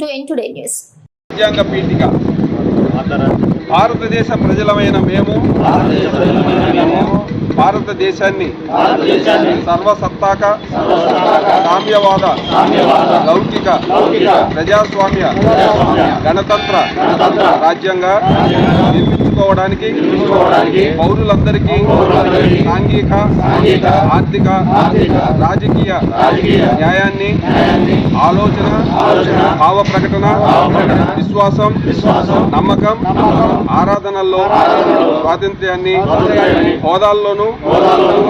Today News. రాజ్యాంగ పీఠిక భారతదేశ ప్రజలమైన మేము భారతదేశాన్ని సర్వసత్తాక సామ్యవాద లౌకిక ప్రజాస్వామ్య గణతంత్ర రాజ్యంగా నిర్మించుకోవడానికి పౌరులందరికీ సాంఘిక ఆర్థిక రాజకీయ న్యాయాన్ని ఆలోచన భావ ప్రకటన విశ్వాసం నమ్మకం ఆరాధనల్లో స్వాతంత్ర్యాన్ని హోదాల్లోనూ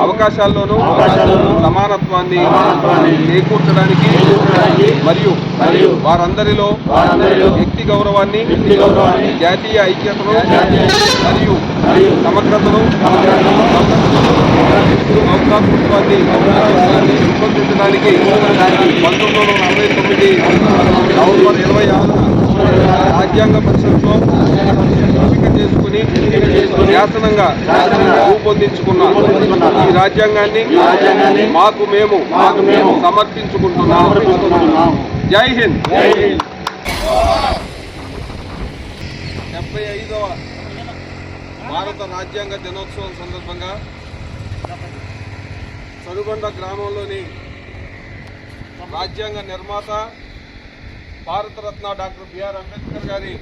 అవకాశాల్లోనూ సమానత్వాన్ని చేకూర్చడానికి మరియు వారందరిలో వ్యక్తి గౌరవాన్ని జాతీయ ఐక్యతను మరియు సమగ్రతను సౌభ్రాతృత్వాన్ని పెంపొందించడానికి 1949 నవంబర్ 26 రాజ్యాంగ పరిషత్లో ఎంపిక చేసుకుని శాసనంగా రూపొందించుకున్న ఈ రాజ్యాంగాన్ని మాకు మేము సమర్పించుకుంటున్నాము. జై హింద్. 75వ భారత రాజ్యాంగ దినోత్సవం సందర్భంగా చనుగొండ గ్రామంలోని రాజ్యాంగ నిర్మాత భారతరత్న డాక్టర్ బిఆర్ అంబేద్కర్ గారి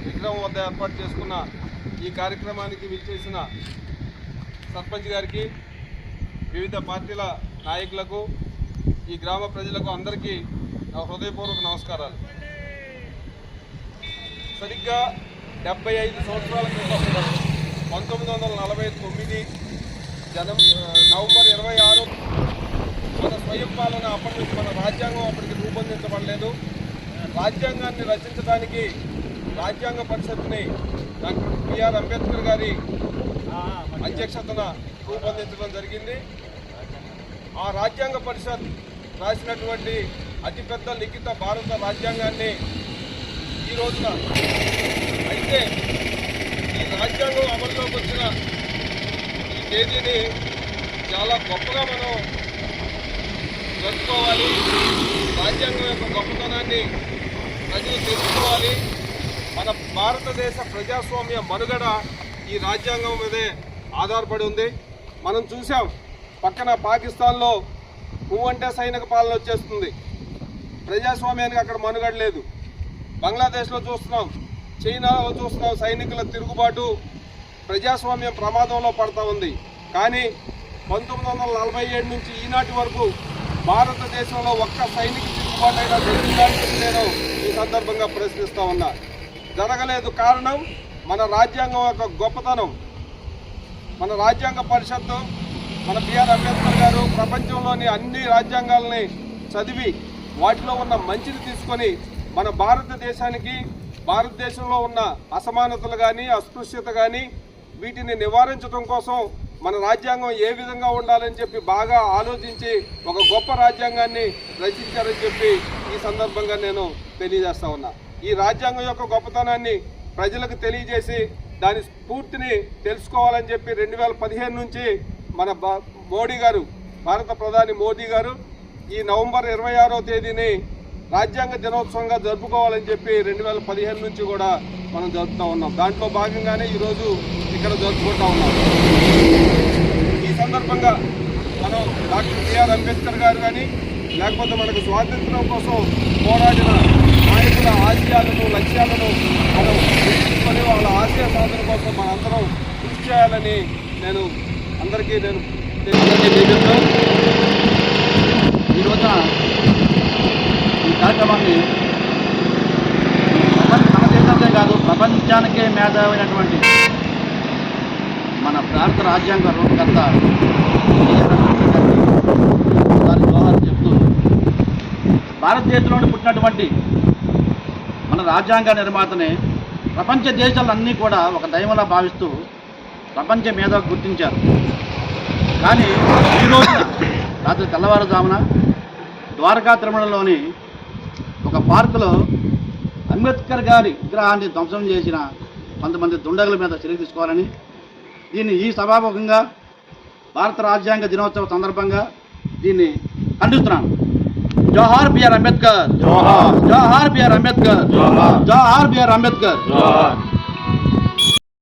విగ్రహం వద్ద ఏర్పాటు చేసుకున్న ఈ కార్యక్రమానికి విచ్చేసిన సర్పంచ్ గారికి, వివిధ పార్టీల నాయకులకు, ఈ గ్రామ ప్రజలకు అందరికీ నా హృదయపూర్వక నమస్కారాలు. సరిగ్గా 75 సంవత్సరాల క్రితం 1949 నవంబర్ 26 మన స్వయం పాలన అప్పటి మన రాజ్యాంగం అప్పటికి రూపొందించబడలేదు. రాజ్యాంగాన్ని రచించడానికి రాజ్యాంగ పరిషత్ని డాక్టర్ బిఆర్ అంబేద్కర్ గారి అధ్యక్షతన రూపొందించడం జరిగింది. ఆ రాజ్యాంగ పరిషత్ రాసినటువంటి అతిపెద్ద లిఖిత భారత రాజ్యాంగాన్ని ఈ రోజున అయితే ఈ రాజ్యాంగం అమల్లోకి వచ్చిన ఈ తేదీని చాలా గొప్పగా మనం జరుపుకోవాలి. రాజ్యాంగం యొక్క గొప్పతనాన్ని ప్రజలు తెలుసుకోవాలి. మన భారతదేశ ప్రజాస్వామ్య మనుగడ ఈ రాజ్యాంగం మీదే ఆధారపడి ఉంది. మనం చూసాం, పక్కన పాకిస్తాన్లో పువ్వంటే సైనిక పాలన వచ్చేస్తుంది, ప్రజాస్వామ్యానికి అక్కడ మనుగడ లేదు. బంగ్లాదేశ్లో చూస్తున్నాం, చైనాలో చూస్తున్నాం, సైనికుల తిరుగుబాటు, ప్రజాస్వామ్యం ప్రమాదంలో పడతా ఉంది. కానీ 1947 నుంచి ఈనాటి వరకు భారతదేశంలో ఒక్క సైనిక తిరుగుబాటు అయినా జరిగిందని నేను ఈ సందర్భంగా ప్రశ్నిస్తా ఉన్నా. జరగలేదు. కారణం మన రాజ్యాంగం యొక్క గొప్పతనం. మన రాజ్యాంగ పరిషత్తు, మన బిఆర్ అంబేద్కర్ గారు ప్రపంచంలోని అన్ని రాజ్యాంగాలని చదివి వాటిలో ఉన్న మంచిని తీసుకొని మన భారతదేశంలో ఉన్న అసమానతలు కానీ అస్పృశ్యత కానీ వీటిని నివారించడం కోసం మన రాజ్యాంగం ఏ విధంగా ఉండాలని చెప్పి బాగా ఆలోచించి ఒక గొప్ప రాజ్యాంగాన్ని రచించారని చెప్పి ఈ సందర్భంగా నేను తెలియజేస్తా ఉన్నా. ఈ రాజ్యాంగం యొక్క గొప్పతనాన్ని ప్రజలకు తెలియజేసి దాని స్ఫూర్తిని తెలుసుకోవాలని చెప్పి 2015 నుంచి మన మోడీ గారు, భారత ప్రధాని మోదీ గారు ఈ నవంబర్ 26వ తేదీని రాజ్యాంగ దినోత్సవంగా జరుపుకోవాలని చెప్పి 2015 నుంచి కూడా మనం జరుపుతూ ఉన్నాం. దాంట్లో భాగంగానే ఈరోజు ఇక్కడ జరుపుకుంటూ ఉన్నాం. ఈ సందర్భంగా మనం డాక్టర్ బిఆర్ అంబేద్కర్ గారు కానీ లేకపోతే మనకు స్వాతంత్ర్యం కోసం పోరాడిన నాయకుల ఆశయాలను లక్ష్యాలను మనం గుర్తించుకొని వాళ్ళ ఆశయ సాధన కోసం మనందరం కృషి చేయాలని నేను అందరికీ తెలియజేస్తూ ఈ రోజున ఈ కార్యక్రమాన్ని మన దేశంకే కాదు ప్రపంచానికే మేధావైనటువంటి మన భారత రాజ్యాంగ రూపకర్త జోహార్ చెప్తూ భారతదేశంలో పుట్టినటువంటి మన రాజ్యాంగ నిర్మాతనే ప్రపంచ దేశాలన్నీ కూడా ఒక దైవంలా భావిస్తూ ప్రపంచ మేధావి గుర్తించారు. కానీ ఈరోజు రాత్రి తెల్లవారుజామున ద్వారకా తిరుమలలోని ఒక పార్కులో అంబేద్కర్ గారి విగ్రహాన్ని ధ్వంసం చేసిన కొంతమంది దుండగుల మీద చర్య తీసుకోవాలని దీన్ని ఈ సభాముఖంగా భారత రాజ్యాంగ దినోత్సవ సందర్భంగా దీన్ని ఖండిస్తున్నాను. జోహార్ బిఆర్ అంబేద్కర్, జోహార్. జోహార్ బిఆర్ అంబేద్కర్, జోహార్. జోహార్ బిఆర్ అంబేద్కర్. జోహార్.